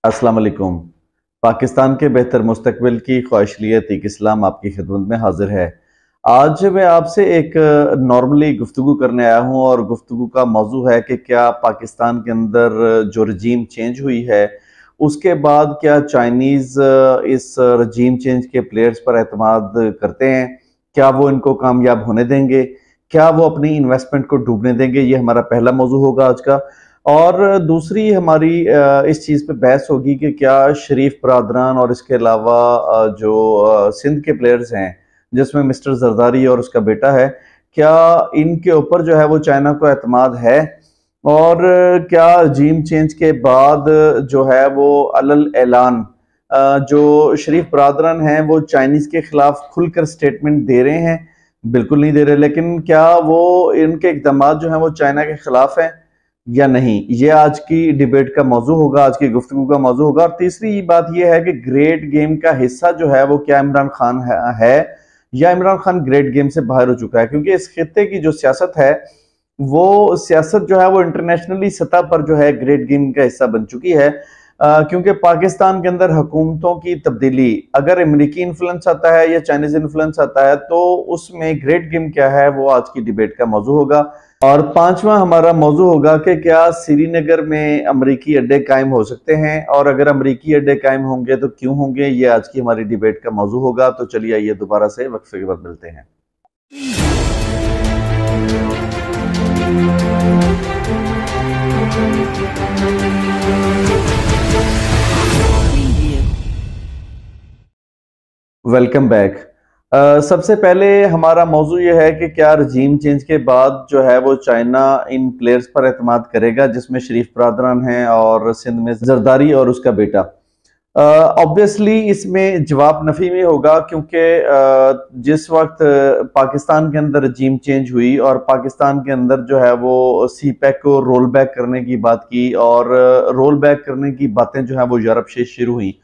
अस्सलाम वालेकुम। पाकिस्तान के बेहतर मुस्तकबिल की ख्वाहिश लिए तीक इस्लाम आपकी खिदमत में हाजिर है। आज मैं आपसे एक नॉर्मली गुफ्तगू करने आया हूँ और गुफ्तगू का मौजू है कि क्या पाकिस्तान के अंदर जो रजीम चेंज हुई है उसके बाद क्या चाइनीज़ इस रजीम चेंज के प्लेयर्स पर एतमाद करते हैं? क्या वो इनको कामयाब होने देंगे? क्या वो अपनी इन्वेस्टमेंट को डूबने देंगे? ये हमारा पहला मौजू होगा आज का। और दूसरी हमारी इस चीज़ पे बहस होगी कि क्या शरीफ बरादरान और इसके अलावा जो सिंध के प्लेयर्स हैं जिसमें मिस्टर जरदारी और उसका बेटा है, क्या इनके ऊपर जो है वो चाइना को एतमाद है? और क्या रजीम चेंज के बाद जो है वो अलल ऐलान जो शरीफ बरादरान हैं वो चाइनीज के खिलाफ खुलकर स्टेटमेंट दे रहे हैं? बिल्कुल नहीं दे रहे, लेकिन क्या वो इनके इकदाम जो हैं वो चाइना के खिलाफ हैं या नहीं? ये आज की डिबेट का मौजू होगा, आज की गुफ्तगू का मौजू होगा। और तीसरी बात यह है कि ग्रेट गेम का हिस्सा जो है वो क्या इमरान खान है या इमरान खान ग्रेट गेम से बाहर हो चुका है? क्योंकि इस खित्ते की जो सियासत है वो सियासत जो है वो इंटरनेशनली सतह पर जो है ग्रेट गेम का हिस्सा बन चुकी है। क्योंकि पाकिस्तान के अंदर हुकूमतों की तब्दीली, अगर अमेरिकी इन्फ्लुएंस आता है या चाइनीज इन्फ्लुएंस आता है, तो उसमें ग्रेट गेम क्या है वो आज की डिबेट का मौजू होगा। और पांचवा हमारा मौजू होगा कि क्या श्रीनगर में अमरीकी अड्डे कायम हो सकते हैं, और अगर अमरीकी अड्डे कायम होंगे तो क्यों होंगे? ये आज की हमारी डिबेट का मौजू होगा। तो चलिए आइए दोबारा से वक्फे के बाद मिलते हैं। Welcome back. सबसे पहले हमारा मौजू ये है कि क्या रजीम चेंज के बाद जो है वो चाइना इन प्लेयर्स पर एतमाद करेगा जिसमें शरीफ बरादरान हैं और सिंध में जरदारी और उसका बेटा। ऑब्वियसली इसमें जवाब नफी में होगा, क्योंकि जिस वक्त पाकिस्तान के अंदर रजीम चेंज हुई और पाकिस्तान के अंदर जो है वो सी पैक को रोल बैक करने की बात की, और रोल बैक करने की बातें जो है वो यूरोप से शुरू हुई,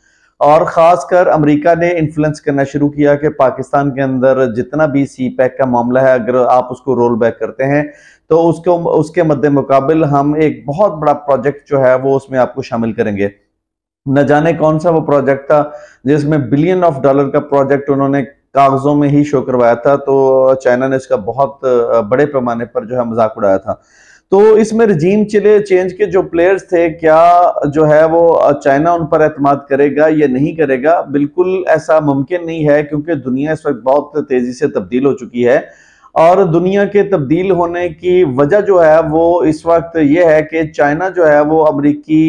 और खासकर अमेरिका ने इन्फ्लुएंस करना शुरू किया कि पाकिस्तान के अंदर जितना भी सी पैक का मामला है, अगर आप उसको रोल बैक करते हैं तो उसके मद्दे मुकाबिल हम एक बहुत बड़ा प्रोजेक्ट जो है वो उसमें आपको शामिल करेंगे। न जाने कौन सा वो प्रोजेक्ट था जिसमें $1 बिलियन का प्रोजेक्ट उन्होंने कागजों में ही शो करवाया था। तो चाइना ने इसका बहुत बड़े पैमाने पर जो है मजाक उड़ाया था। तो इसमें रजीम चेंज के जो प्लेयर्स थे, क्या जो है वो चाइना उन पर एतमाद करेगा या नहीं करेगा? बिल्कुल ऐसा मुमकिन नहीं है, क्योंकि दुनिया इस वक्त बहुत तेजी से तब्दील हो चुकी है। और दुनिया के तब्दील होने की वजह जो है वो इस वक्त ये है कि चाइना जो है वो अमरीकी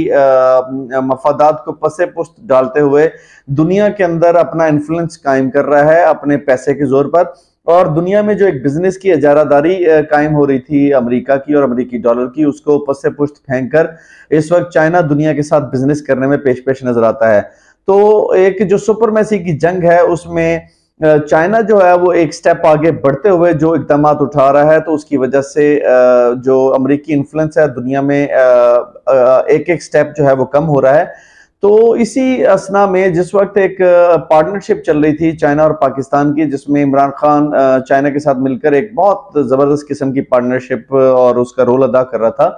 मफादात को पसे पुस्त डालते हुए दुनिया के अंदर अपना इन्फ्लुएंस कायम कर रहा है अपने पैसे के जोर पर। और दुनिया में जो एक बिजनेस की इजारादारी कायम हो रही थी अमेरिका की और अमेरिकी डॉलर की, उसको पसे पुश्त फेंक कर इस वक्त चाइना दुनिया के साथ बिजनेस करने में पेश पेश नजर आता है। तो एक जो सुपरमेसी की जंग है उसमें चाइना जो है वो एक स्टेप आगे बढ़ते हुए जो इकदाम उठा रहा है, तो उसकी वजह से जो अमेरिकी इन्फ्लुएंस है दुनिया में एक एक स्टेप जो है वो कम हो रहा है। तो इसी असना में जिस वक्त एक पार्टनरशिप चल रही थी चाइना और पाकिस्तान की, जिसमें इमरान खान चाइना के साथ मिलकर एक बहुत जबरदस्त किस्म की पार्टनरशिप और उसका रोल अदा कर रहा था,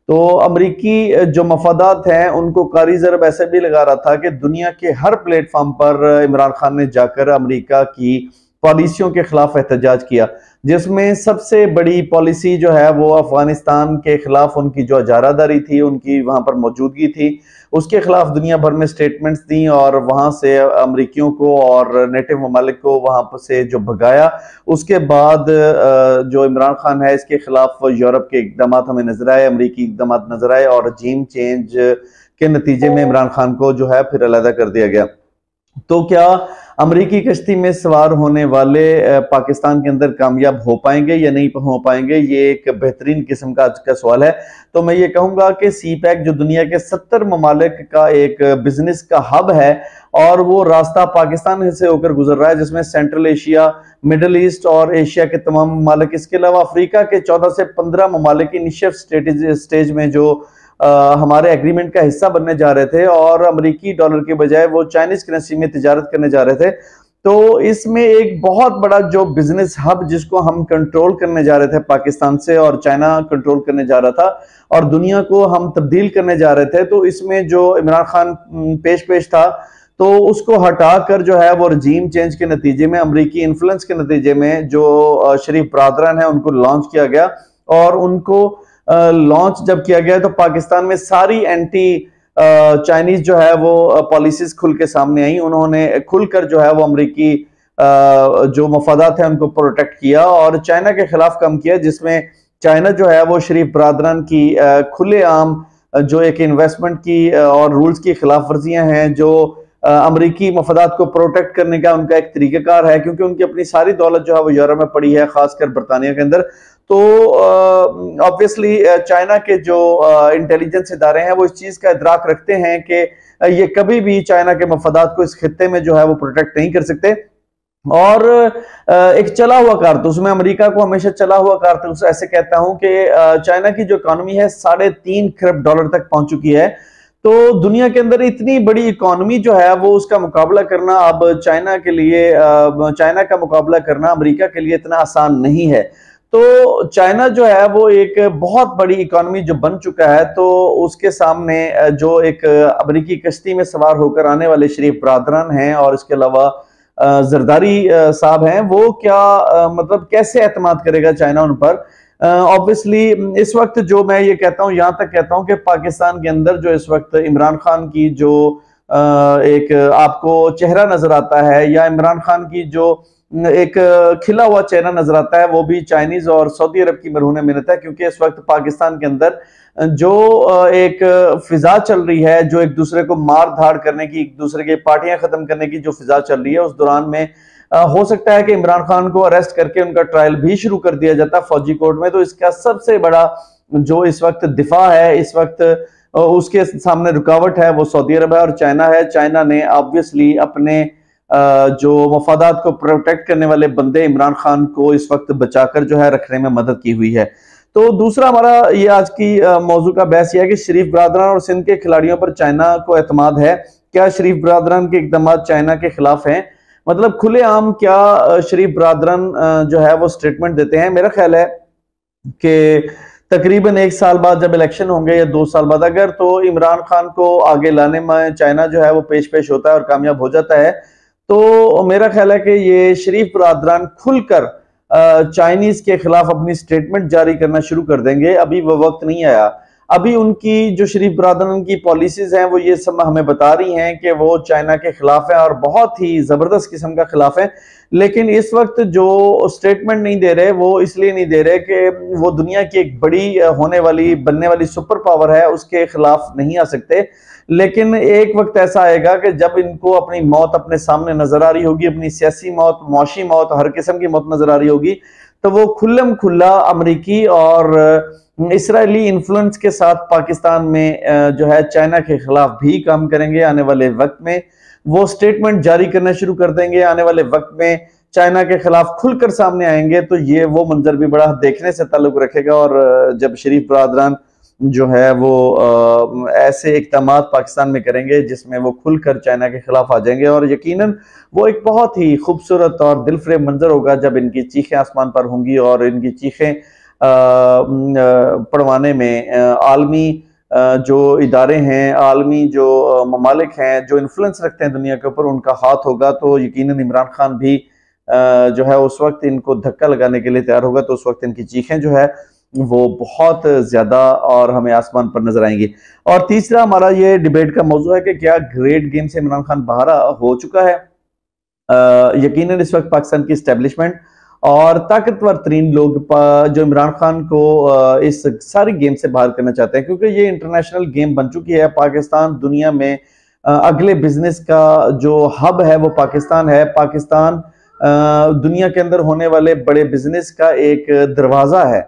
तो अमरीकी जो मफादात हैं उनको कारी ज़रब ऐसे भी लगा रहा था कि दुनिया के हर प्लेटफॉर्म पर इमरान खान ने जाकर अमरीका की पॉलिसियों के खिलाफ एहतजाज किया, जिसमें सबसे बड़ी पॉलिसी जो है वो अफगानिस्तान के खिलाफ उनकी जो इजारादारी थी, उनकी वहां पर मौजूदगी थी, उसके खिलाफ दुनिया भर में स्टेटमेंट्स दी और वहां से अमरीकियों को और नेटिव ममालिक को वहां से जो भगाया। उसके बाद जो इमरान खान है इसके खिलाफ यूरोप के इकदाम हमें नजर आए, अमरीकी इकदाम नजर आए, और रजीम चेंज के नतीजे में इमरान खान को जो है फिर अलहदा कर दिया गया। तो क्या अमरीकी कश्ती में सवार होने वाले पाकिस्तान के अंदर कामयाब हो पाएंगे या नहीं हो पाएंगे? ये एक बेहतरीन किस्म का आज का सवाल है। तो मैं ये कहूंगा कि सी पैक जो दुनिया के 70 ममालिक का एक बिजनेस का हब है, और वो रास्ता पाकिस्तान से होकर गुजर रहा है, जिसमें सेंट्रल एशिया, मिडल ईस्ट और एशिया के तमाम ममालिक, इसके अलावा अफ्रीका के 14 से 15 ममालिक इनिशियल स्टेज में जो हमारे एग्रीमेंट का हिस्सा बनने जा रहे थे, और अमेरिकी डॉलर के बजाय वो चाइनीज करेंसी में तिजारत करने जा रहे थे। तो इसमें एक बहुत बड़ा जो बिजनेस हब जिसको हम कंट्रोल करने जा रहे थे पाकिस्तान से, और चाइना कंट्रोल करने जा रहा था, और दुनिया को हम तब्दील करने जा रहे थे, तो इसमें जो इमरान खान पेश था, तो उसको हटाकर जो है वो रजीम चेंज के नतीजे में, अमेरिकी इन्फ्लुएंस के नतीजे में जो शरीफ बरदरान है उनको लॉन्च किया गया। और उनको लॉन्च जब किया गया तो पाकिस्तान में सारी एंटी चाइनीज जो है वो पॉलिसीज खुल के सामने आई। उन्होंने खुलकर जो है वो अमेरिकी जो मफादात है उनको प्रोटेक्ट किया और चाइना के खिलाफ काम किया, जिसमें चाइना जो है वो शरीफ बरदरान की खुलेआम जो एक इन्वेस्टमेंट की और रूल्स की खिलाफ वर्जियां हैं, जो अमरीकी मफादात को प्रोटेक्ट करने का उनका एक तरीकाकार है, क्योंकि उनकी अपनी सारी दौलत जो है वो यूरोप में पड़ी है, खासकर बरतानिया के अंदर। तो ऑब्वियसली चाइना के जो इंटेलिजेंस इदारे हैं वो इस चीज का इदराक रखते हैं कि ये कभी भी चाइना के मफादात को इस खित्ते में जो है वो प्रोटेक्ट नहीं कर सकते। और एक चला हुआ कारतूस, मैं अमेरिका को हमेशा चला हुआ कारतूस ऐसे कहता हूं कि चाइना की जो इकोनॉमी है $3.5 खरब तक पहुंच चुकी है। तो दुनिया के अंदर इतनी बड़ी इकोनॉमी जो है वो उसका मुकाबला करना अब चाइना के लिए, चाइना का मुकाबला करना अमेरिका के लिए इतना आसान नहीं है। तो चाइना जो है वो एक बहुत बड़ी इकोनॉमी जो बन चुका है, तो उसके सामने जो एक अमेरिकी कश्ती में सवार होकर आने वाले शरीफ बरदरान हैं और इसके अलावा जरदारी साहब हैं, वो क्या मतलब कैसे एतमाद करेगा चाइना उन पर। ऑब्वियसली इस वक्त जो मैं ये कहता हूं, यहां तक कहता हूं कि पाकिस्तान के अंदर जो इस वक्त इमरान खान की जो एक आपको चेहरा नजर आता है, या इमरान खान की जो एक खिला हुआ चेहरा नजर आता है, वो भी चाइनीज और सऊदी अरब की मरहून मिन्नत है। क्योंकि इस वक्त पाकिस्तान के अंदर जो एक फिजा चल रही है, जो एक दूसरे को मार धाड़ करने की, एक दूसरे की पार्टियां खत्म करने की जो फिजा चल रही है, उस दौरान में हो सकता है कि इमरान खान को अरेस्ट करके उनका ट्रायल भी शुरू कर दिया जाता फौजी कोर्ट में। तो इसका सबसे बड़ा जो इस वक्त दिफा है, इस वक्त उसके सामने रुकावट है, वो सऊदी अरब है और चाइना है। चाइना ने ऑब्वियसली अपने जो मफादात को प्रोटेक्ट करने वाले बंदे इमरान खान को इस वक्त बचाकर जो है रखने में मदद की हुई है। तो दूसरा हमारा ये आज की मौजू का बहस यह है कि शरीफ बरदरान और सिंध के खिलाड़ियों पर चाइना को एतमाद है। क्या शरीफ बरदरान के इकदाम चाइना के खिलाफ हैं? मतलब खुलेआम क्या शरीफ बरदरान जो है वो स्टेटमेंट देते हैं? मेरा ख्याल है कि तकरीबन 1 साल बाद जब इलेक्शन होंगे या 2 साल बाद, अगर तो इमरान खान को आगे लाने में चाइना जो है वो पेश होता है और कामयाब हो जाता है, तो मेरा ख्याल है कि ये शरीफ बरदरान खुलकर चाइनीज के खिलाफ अपनी स्टेटमेंट जारी करना शुरू कर देंगे। अभी वो वक्त नहीं आया। अभी उनकी जो शरीफ बरदरान की पॉलिसीज हैं वो ये सब हमें बता रही हैं कि वो चाइना के खिलाफ है और बहुत ही जबरदस्त किस्म का खिलाफ है। लेकिन इस वक्त जो स्टेटमेंट नहीं दे रहे, वो इसलिए नहीं दे रहे कि वो दुनिया की एक बड़ी होने वाली, बनने वाली सुपर पावर है, उसके खिलाफ नहीं आ सकते। लेकिन एक वक्त ऐसा आएगा कि जब इनको अपनी मौत अपने सामने नजर आ रही होगी, अपनी सियासी मौत, मुआशी मौत, हर किस्म की मौत नजर आ रही होगी, तो वो खुल्लम खुल्ला अमेरिकी और इसराइली इन्फ्लुएंस के साथ पाकिस्तान में जो है चाइना के खिलाफ भी काम करेंगे। आने वाले वक्त में वो स्टेटमेंट जारी करना शुरू कर देंगे, आने वाले वक्त में चाइना के खिलाफ खुलकर सामने आएंगे। तो ये वो मंजर भी बड़ा देखने से ताल्लुक रखेगा। और जब शरीफ बरदरान जो है वो ऐसे इक़दाम पाकिस्तान में करेंगे जिसमें वो खुलकर चाइना के खिलाफ आ जाएंगे, और यकीनन वो एक बहुत ही खूबसूरत और दिलफरेब मंजर होगा जब इनकी चीखें आसमान पर होंगी और इनकी चीखें पढ़वाने में आलमी जो इदारे हैं, आलमी जो ममालिक हैं, जो इन्फ्लुएंस रखते हैं दुनिया के ऊपर, उनका हाथ होगा। तो यकीनन इमरान खान भी जो है उस वक्त इनको धक्का लगाने के लिए तैयार होगा। तो उस वक्त इनकी चीखें जो है वो बहुत ज्यादा और हमें आसमान पर नजर आएंगी। और तीसरा हमारा ये डिबेट का मौजू है कि क्या ग्रेट गेम से इमरान खान बाहर हो चुका है? यकीनन इस वक्त पाकिस्तान की एस्टेब्लिशमेंट और ताकतवर तरीन लोग जो इमरान खान को इस सारी गेम से बाहर करना चाहते हैं, क्योंकि ये इंटरनेशनल गेम बन चुकी है। पाकिस्तान दुनिया में अगले बिजनेस का जो हब है वो पाकिस्तान है। पाकिस्तान दुनिया के अंदर होने वाले बड़े बिजनेस का एक दरवाजा है।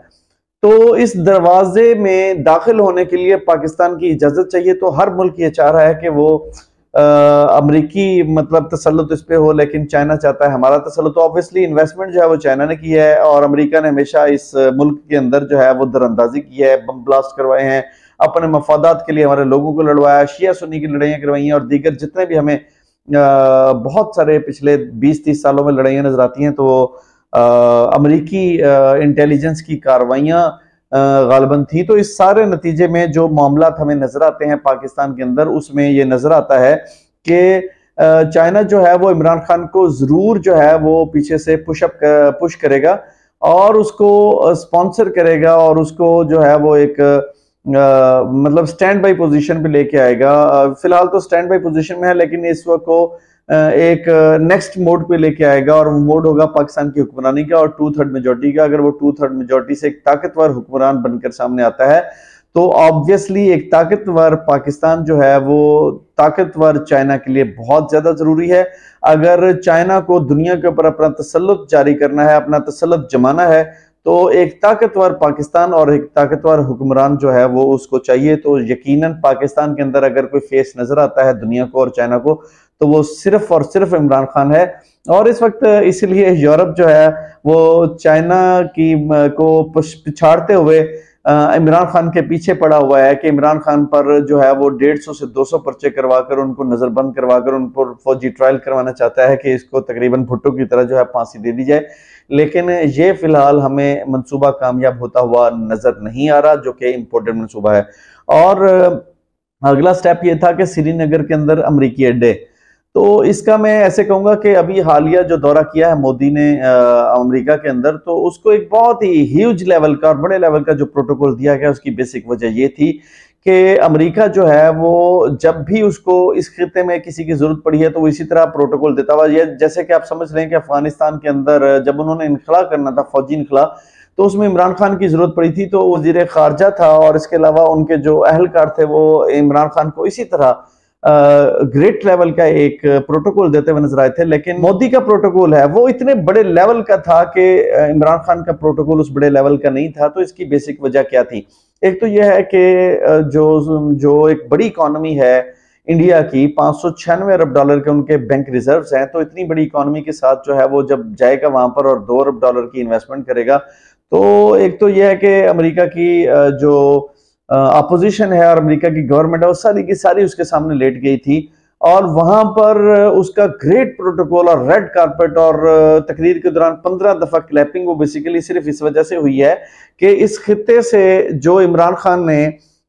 तो इस दरवाजे में दाखिल होने के लिए पाकिस्तान की इजाजत चाहिए। तो हर मुल्क ये चाह रहा है कि वो अमरीकी मतलब तसल्लुत इस पे हो, लेकिन चाइना चाहता है हमारा तसल्लुत। तो ऑब्वियसली इन्वेस्टमेंट जो है वो चाइना ने की है और अमेरिका ने हमेशा इस मुल्क के अंदर जो है वो दरअंदाजी की है, बम ब्लास्ट करवाए हैं, अपने मफादात के लिए हमारे लोगों को लड़वाया, शिया सुन्नी की लड़ाइयाँ करवाई हैं और दीगर जितने भी हमें बहुत सारे पिछले 20-30 सालों में लड़ाइयाँ नजर आती हैं, तो अमेरिकी इंटेलिजेंस की कार्रवाइयाँ गालिबन थी। तो इस सारे नतीजे में जो मामला हमें नजर आते हैं पाकिस्तान के अंदर, उसमें ये नजर आता है कि चाइना जो है वो इमरान खान को जरूर जो है वो पीछे से पुश करेगा और उसको स्पॉन्सर करेगा और उसको जो है वो एक मतलब स्टैंड बाई पोजीशन पे लेके आएगा। फिलहाल तो स्टैंड बाई पोजीशन में है, लेकिन इस वक्त को एक नेक्स्ट मोड पे लेके आएगा और वो मोड होगा पाकिस्तान की हुक्मरानी का और 2/3 मेजोरिटी का। अगर वो 2/3 मेजोरिटी से एक ताकतवर हुक्मरान बनकर सामने आता है तो ऑब्वियसली एक ताकतवर पाकिस्तान जो है वो ताकतवर चाइना के लिए बहुत ज्यादा जरूरी है। अगर चाइना को दुनिया के ऊपर अपना तसल्लुत जारी करना है, अपना तसल्लुत जमाना है, तो एक ताकतवर पाकिस्तान और एक ताकतवर हुक्मरान जो है वो उसको चाहिए। तो यकीनन पाकिस्तान के अंदर अगर कोई फेस नजर आता है दुनिया को और चाइना को, तो वो सिर्फ और सिर्फ इमरान खान है। और इस वक्त इसलिए यूरोप जो है वो चाइना की को पिछाड़ते हुए इमरान खान के पीछे पड़ा हुआ है कि इमरान खान पर जो है वो 150 से 200 पर्चे करवाकर उनको नजरबंद करवाकर उन पर फौजी ट्रायल करवाना चाहता है कि इसको तकरीबन भुट्टो की तरह जो है फांसी दे दी जाए। लेकिन ये फिलहाल हमें मंसूबा कामयाब होता हुआ नजर नहीं आ रहा, जो कि इम्पोर्टेंट मंसूबा है। और अगला स्टेप ये था कि श्रीनगर के अंदर अमरीकी अड्डे, तो इसका मैं ऐसे कहूंगा कि अभी हालिया जो दौरा किया है मोदी ने अमेरिका के अंदर, तो उसको एक बहुत ही ह्यूज लेवल का और बड़े लेवल का जो प्रोटोकॉल दिया गया, उसकी बेसिक वजह ये थी कि अमेरिका जो है वो जब भी उसको इस खिते में किसी की जरूरत पड़ी है तो वो इसी तरह प्रोटोकॉल देता हुआ, ये जैसे कि आप समझ रहे हैं कि अफगानिस्तान के अंदर जब उन्होंने इनखला करना था, फौजी इनखला, तो उसमें इमरान खान की जरूरत पड़ी थी, तो वजीर खारजा था और इसके अलावा उनके जो अहलकार थे वो इमरान खान को इसी तरह ग्रेट लेवल का एक प्रोटोकॉल देते हुए नजर आए थे। लेकिन मोदी का प्रोटोकॉल है वो इतने बड़े लेवल का था कि इमरान खान का प्रोटोकॉल उस बड़े लेवल का नहीं था। तो इसकी बेसिक वजह क्या थी? एक तो यह है कि जो एक बड़ी इकोनॉमी है इंडिया की, 596 अरब डॉलर के उनके बैंक रिजर्व्स हैं, तो इतनी बड़ी इकोनॉमी के साथ जो है वो जब जाएगा वहां पर और 2 अरब डॉलर की इन्वेस्टमेंट करेगा, तो एक तो यह है कि अमेरिका की जो अपोजिशन है और अमेरिका की गवर्नमेंट है वो सारी की सारी उसके सामने लेट गई थी और वहां पर उसका ग्रेट प्रोटोकॉल और रेड कारपेट और तकरीर के दौरान 15 दफा क्लैपिंग वो बेसिकली सिर्फ इस वजह से हुई है कि इस खिते से जो इमरान खान ने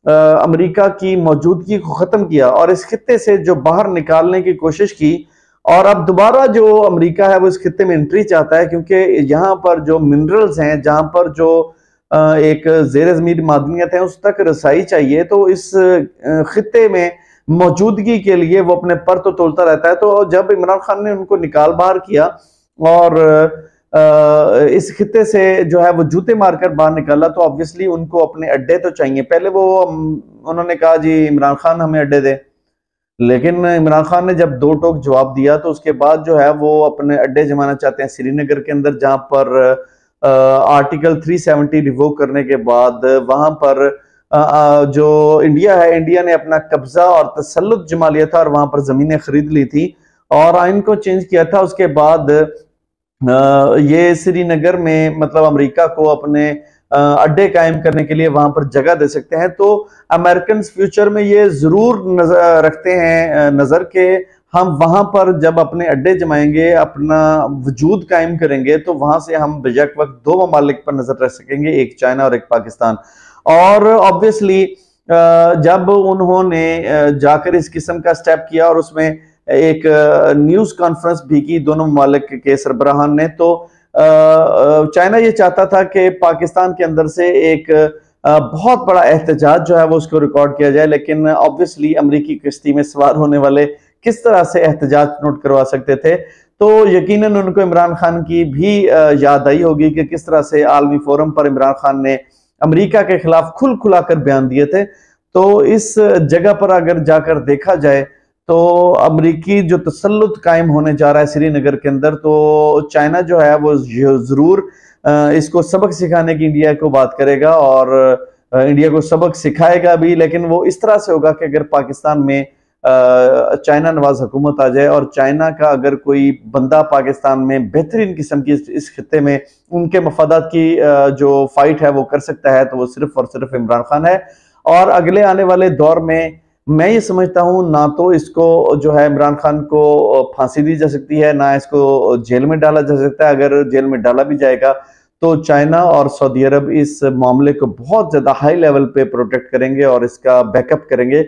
अमेरिका की मौजूदगी को खत्म किया और इस खिते से जो बाहर निकालने की कोशिश की, और अब दोबारा जो अमेरिका है वो इस खिते में एंट्री चाहता है, क्योंकि यहाँ पर जो मिनरल्स हैं, जहां पर जो एक जेर ज़मीन मादनियत है, उस तक रसाई चाहिए। तो इस खिते में मौजूदगी के लिए वो अपने पर तो तोड़ता रहता है। तो जब इमरान खान ने उनको निकाल बाहर किया और इस खिते से जो है वो जूते मारकर बाहर निकाला, तो ऑब्वियसली उनको अपने अड्डे तो चाहिए। पहले वो उन्होंने कहा जी इमरान खान हमें अड्डे दे, लेकिन इमरान खान ने जब दो टोक जवाब दिया तो उसके बाद जो है वो अपने अड्डे जमाना चाहते हैं श्रीनगर के अंदर, जहां पर आर्टिकल 370 रिवोक करने के बाद वहां पर जो इंडिया है, इंडिया ने अपना कब्जा और तसल्लुत जमा लिया था और वहां पर जमीनें खरीद ली थी और आइन को चेंज किया था। उसके बाद ये श्रीनगर में मतलब अमेरिका को अपने अड्डे कायम करने के लिए वहां पर जगह दे सकते हैं। तो अमेरिकन फ्यूचर में ये जरूर रखते हैं नजर के हम वहां पर जब अपने अड्डे जमाएंगे, अपना वजूद कायम करेंगे, तो वहां से हम बेशक वक्त दो ममालिक पर नजर रख सकेंगे, एक चाइना और एक पाकिस्तान। और ऑब्वियसली जब उन्होंने जाकर इस किस्म का स्टेप किया और उसमें एक न्यूज कॉन्फ्रेंस भी की दोनों ममालिक के सरबराहान ने, तो चाइना ये चाहता था कि पाकिस्तान के अंदर से एक बहुत बड़ा एहतजाज जो है वो उसको रिकॉर्ड किया जाए, लेकिन ऑब्वियसली अमेरिकी किश्ती में सवार होने वाले किस तरह से एहतजाज नोट करवा सकते थे। तो यकीनन उनको इमरान खान की भी याद आई होगी कि किस तरह से आलमी फोरम पर इमरान खान ने अमेरिका के खिलाफ खुल खुलाकर बयान दिए थे। तो इस जगह पर अगर जाकर देखा जाए तो अमेरिकी जो तसल्लुत कायम होने जा रहा है श्रीनगर के अंदर, तो चाइना जो है वो जरूर इसको सबक सिखाने की इंडिया को बात करेगा और इंडिया को सबक सिखाएगा भी, लेकिन वो इस तरह से होगा कि अगर पाकिस्तान में चाइना नवाज हुकूमत आ जाए और चाइना का अगर कोई बंदा पाकिस्तान में बेहतरीन किस्म की इस खिते में उनके मफादात की जो फाइट है वो कर सकता है, तो वो सिर्फ और सिर्फ इमरान खान है। और अगले आने वाले दौर में मैं ये समझता हूं ना तो इसको जो है इमरान खान को फांसी दी जा सकती है, ना इसको जेल में डाला जा सकता है। अगर जेल में डाला भी जाएगा तो चाइना और सऊदी अरब इस मामले को बहुत ज्यादा हाई लेवल पे प्रोटेक्ट करेंगे और इसका बैकअप करेंगे,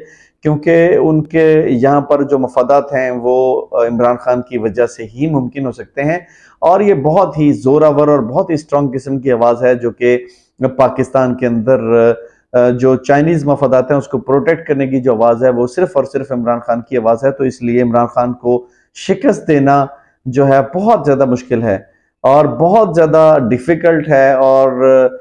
क्योंकि उनके यहाँ पर जो मफादात हैं वो इमरान खान की वजह से ही मुमकिन हो सकते हैं। और ये बहुत ही जोरावर और बहुत ही स्ट्रांग किस्म की आवाज है जो कि पाकिस्तान के अंदर जो चाइनीज मफादात हैं उसको प्रोटेक्ट करने की जो आवाज है वो सिर्फ और सिर्फ इमरान खान की आवाज है। तो इसलिए इमरान खान को शिकस्त देना जो है बहुत ज्यादा मुश्किल है और बहुत ज्यादा डिफिकल्ट है। और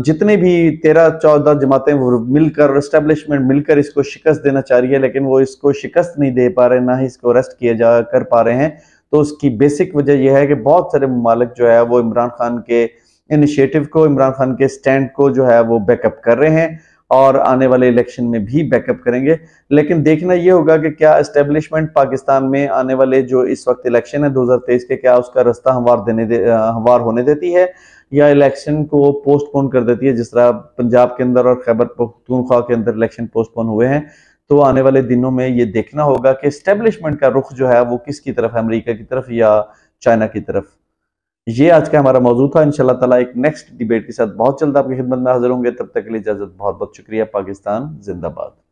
जितने भी 13-14 जमातें वो मिलकर, एस्टेब्लिशमेंट मिलकर इसको शिकस्त देना चाह रही है, लेकिन वो इसको शिकस्त नहीं दे पा रहे, ना ही इसको अरेस्ट किया जा कर पा रहे हैं। तो उसकी बेसिक वजह यह है कि बहुत सारे ममालिक जो है वो इमरान खान के इनिशिएटिव को, इमरान खान के स्टैंड को जो है वो बैकअप कर रहे हैं और आने वाले इलेक्शन में भी बैकअप करेंगे। लेकिन देखना यह होगा कि क्या एस्टेब्लिशमेंट पाकिस्तान में आने वाले जो इस वक्त इलेक्शन है 2023 के, क्या उसका रास्ता हमवार होने देती है या इलेक्शन को पोस्टपोन कर देती है, जिस तरह पंजाब के अंदर और खैबर पख्तूनख्वा के अंदर इलेक्शन पोस्टपोन हुए हैं। तो आने वाले दिनों में ये देखना होगा कि एस्टेब्लिशमेंट का रुख जो है वो किसकी तरफ है, अमेरिका की तरफ या चाइना की तरफ। ये आज का हमारा मौजूद था। इंशाल्लाह ताला एक नेक्स्ट डिबेट के साथ बहुत जल्द आपकी खिदमत में हाजिर होंगे। तब तक के लिए इजाजत, बहुत बहुत शुक्रिया। पाकिस्तान जिंदाबाद।